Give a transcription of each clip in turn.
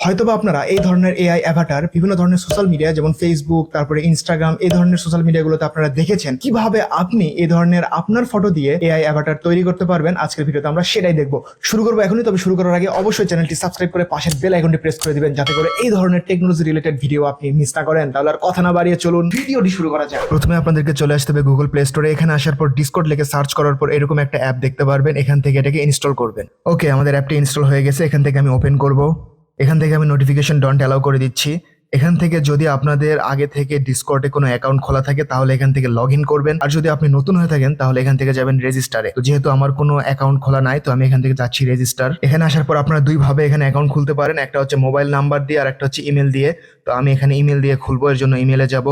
হয়তোবা আপনারা এই ধরনের এআই অ্যাভাটার বিভিন্ন ধরনের সোশ্যাল মিডিয়া যেমন ফেসবুক, তারপরে ইনস্টাগ্রাম, এই ধরনের সোশ্যাল মিডিয়াগুলোতে আপনারা দেখেছেন কিভাবে আপনি এই ধরনের আপনার ফটো দিয়ে এআই অ্যাভাটার তৈরি করতে পারবেন। আজকের ভিডিওতে আমরা সেটাই দেখবো। শুরু করবো এখনই, তবে শুরু করার আগে অবশ্যই চ্যানেলটি সাবস্ক্রাইব করে পাশের বেল আইকনটি প্রেস করে দিবেন, যাতে করে এই ধরনের টেকনোলজি রিলেটেড ভিডিও আপনি মিস না করেন। তাহলে আর কথা না বাড়িয়ে চলুন ভিডিওটি শুরু করা যাক। প্রথমে আপনাদেরকে চলে আসতে হবে গুগল প্লে স্টোরে। এখানে আসার পর ডিসকর্ড লিখে সার্চ করার পর এরকম একটা অ্যাপ দেখতে পারবেন, এখান থেকে এটাকে ইনস্টল করবেন। ওকে, আমাদের অ্যাপটি ইনস্টল হয়ে গেছে। এখান থেকে আমি ওপেন করব। এখান থেকে আমি নোটিফিকেশন ডন্ট অ্যালাউ করে দিচ্ছি। এখান থেকে যদি আপনাদের আগে থেকে ডিসকর্ডে কোনো অ্যাকাউন্ট খোলা থাকে তাহলে এখান থেকে লগ ইন করবেন, আর যদি আপনি নতুন হয়ে থাকেন তাহলে এখান থেকে যাবেন রেজিস্টারে। তো যেহেতু আমার কোনো অ্যাকাউন্ট খোলা নাই, তো আমি এখান থেকে যাচ্ছি রেজিস্টার। এখানে আসার পর আপনারা দুই ভাবে এখানে অ্যাকাউন্ট খুলতে পারেন, একটা হচ্ছে মোবাইল নাম্বার দিয়ে আর একটা হচ্ছে ইমেল দিয়ে। তো আমি এখানে ইমেল দিয়ে খুলবো, এর জন্য ইমেলে যাব।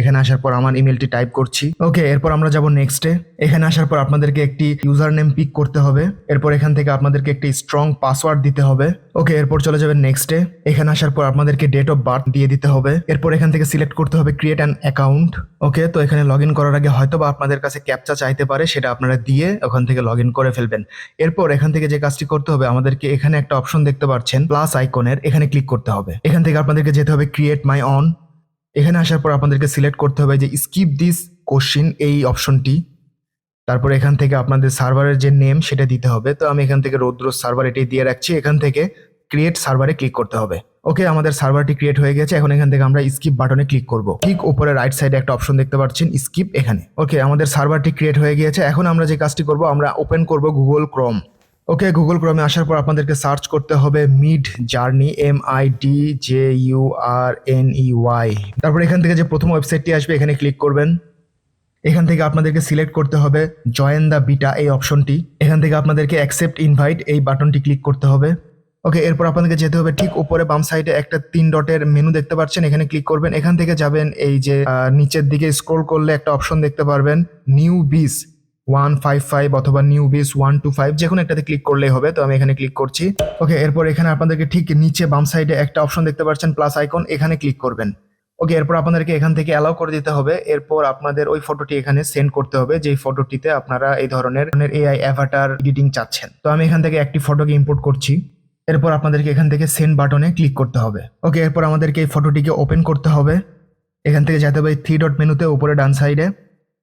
এখানে আসার পর আমার ইমেলটি টাইপ করছি। ওকে, এরপর আমরা যাব নেক্সটে। এখানে আসার পর আপনাদেরকে একটি ইউজার নেম পিক করতে হবে। এরপর এখান থেকে আপনাদেরকে একটি স্ট্রং পাসওয়ার্ড দিতে হবে। ওকে, এরপর চলে যাবেন নেক্সটে। এখানে আসার পর আপনাদেরকে ডেট অফ বার্থ দিয়ে দিতে হবে। এরপর এখান থেকে সিলেক্ট করতে হবে ক্রিয়েট অ্যান অ্যাকাউন্ট। ওকে, তো এখানে লগ ইন করার আগে হয়তো বা আপনাদের কাছে ক্যাপচা চাইতে পারে, সেটা আপনারা দিয়ে ওখান থেকে লগ ইন করে ফেলবেন। এরপর এখান থেকে যে কাজটি করতে হবে, আমাদেরকে এখানে একটা অপশন দেখতে পাচ্ছেন প্লাস আইকনের, এখানে ক্লিক করতে হবে। এখান থেকে আপনাদেরকে যেতে হবে ক্রিয়েট মাই অন। এখানে আসার পর আপনাদেরকে সিলেক্ট করতে হবে যে স্কিপ দিস কোশ্চিন, এই অপশনটি। তারপর এখান থেকে আপনাদের সার্ভারের যে নেম সেটা দিতে হবে। তো আমি এখান থেকে রৌদ্র সার্ভার এটাই দিয়ে রাখছি। এখান থেকে ক্রিয়েট সার্ভারে ক্লিক করতে হবে। ওকে, আমাদের সার্ভারটি ক্রিয়েট হয়ে গেছে। এখন এখান থেকে আমরা স্কিপ বাটনে ক্লিক করব। ঠিক উপরে রাইট সাইডে একটা অপশন দেখতে পাচ্ছেন স্কিপ, এখানে। ওকে, আমাদের সার্ভারটি ক্রিয়েট হয়ে গিয়েছে। এখন আমরা যে কাজটি করব, আমরা ওপেন করব গুগল ক্রোম। ওকে, গুগল ক্রোমে আসার পর আপনাদেরকে সার্চ করতে হবে মিড জার্নি, MIDJURNEY। তারপর এখান থেকে যে প্রথম ওয়েবসাইটটি আসবে এখানে ক্লিক করবেন। এখান থেকে আপনাদেরকে সিলেক্ট করতে হবে জয়েন দ্য বিটা, এই অপশনটি। এখান থেকে আপনাদেরকে অ্যাকসেপ্ট ইনভাইট, এই বাটনটি ক্লিক করতে হবে। ওকে, এরপর আপনাদেরকে যেতে হবে ঠিক উপরে বাম সাইডে একটা 3 ডটের মেনু দেখতে পাচ্ছেন, এখানে ক্লিক করবেন। এখান থেকে যাবেন এই যে নিচের দিকে স্ক্রল করলে একটা অপশন দেখতে পারবেন নিউ বিস 155 অথবা নিউ বিস 125, যে কোনো একটাতে ক্লিক করলেই হবে। তো আমি এখানে ক্লিক করছি। ওকে, এরপর এখানে আপনাদেরকে ঠিক নিচে বাম সাইডে একটা অপশন দেখতে পাচ্ছেন প্লাস আইকন, এখানে ক্লিক করবেন। ওকে, এরপর আপনাদেরকে এখান থেকে অ্যালাউ করে দিতে হবে। এরপর আপনাদের ওই ফটোটি এখানে সেন্ড করতে হবে, যেই ফটোটিতে আপনারা এই ধরনের এআই অ্যাভাটার এডিটিং চাচ্ছেন। তো আমি এখান থেকে একটি ফটোকে ইম্পোর্ট করছি। এরপর আপনাদেরকে এখান থেকে সেন্ড বাটনে ক্লিক করতে হবে। ওকে, এরপর আমাদেরকে এই ফটোটিকে ওপেন করতে হবে। এখান থেকে যেতে হবে 3 ডট মেনুতে উপরে ডান সাইডে।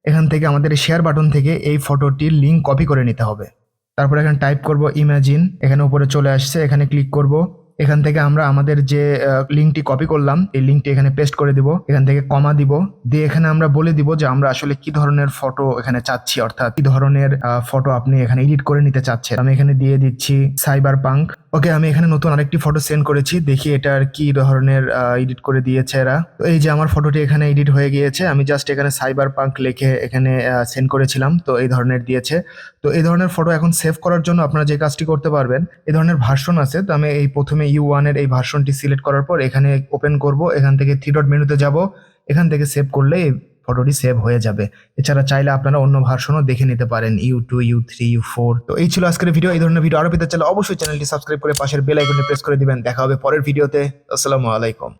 এখান থেকে আমাদের শেয়ার বাটন থেকে এই ফটোটির লিঙ্ক কপি করে নিতে হবে। তারপর এখানে টাইপ করব ইমাজিন, এখানে উপরে চলে আসছে, এখানে ক্লিক করব। এখান থেকে আমরা আমাদের যে লিঙ্কটি কপি করলাম এই লিঙ্কটি এখানে পেস্ট করে দিব। এখান থেকে কমা দিব, দিয়ে এখানে আমরা বলে দিব যে আমরা আসলে কি ধরনের ফটো এখানে চাচ্ছি, অর্থাৎ কি ধরনের ফটো আপনি এখানে এডিট করে নিতে চাচ্ছেন। আমি এখানে দিয়ে দিচ্ছি সাইবার পাঙ্ক। ওকে, আমি এখানে নতুন আরেকটি ফটো সেন্ড করেছি, দেখি এটার কি ধরনের এডিট করে দিয়েছে এরা। তো এই যে আমার ফটোটি এখানে এডিট হয়ে গিয়েছে, আমি জাস্ট এখানে সাইবার পাঙ্ক লিখে এখানে সেন্ড করেছিলাম, তো এই ধরনের দিয়েছে। তো এই ধরনের ফটো এখন সেভ করার জন্য আপনারা যে কাজটি করতে পারবেন, এই ধরনের ভার্সন আছে। তো আমি এই প্রথমে U1 এর এই ভার্সনটি সিলেক্ট করার পর এখানে ওপেন করব। এখান থেকে 3 ডট মেনুতে যাব, এখান থেকে সেভ করলে এই ফটোটি সেভ হয়ে যাবে। এছাড়া চাইলে আপনারা অন্য ভার্সনও দেখে নিতে পারেন, U2, U3, U4। তো এই ছিল আজকের ভিডিও। এই ধরনের ভিডিও আরো পেতে চাইলে অবশ্যই চ্যানেলটি সাবস্ক্রাইব করে পাশের বেল আইকনে প্রেস করে দিবেন। দেখা হবে পরের ভিডিওতে। আসসালামু আলাইকুম।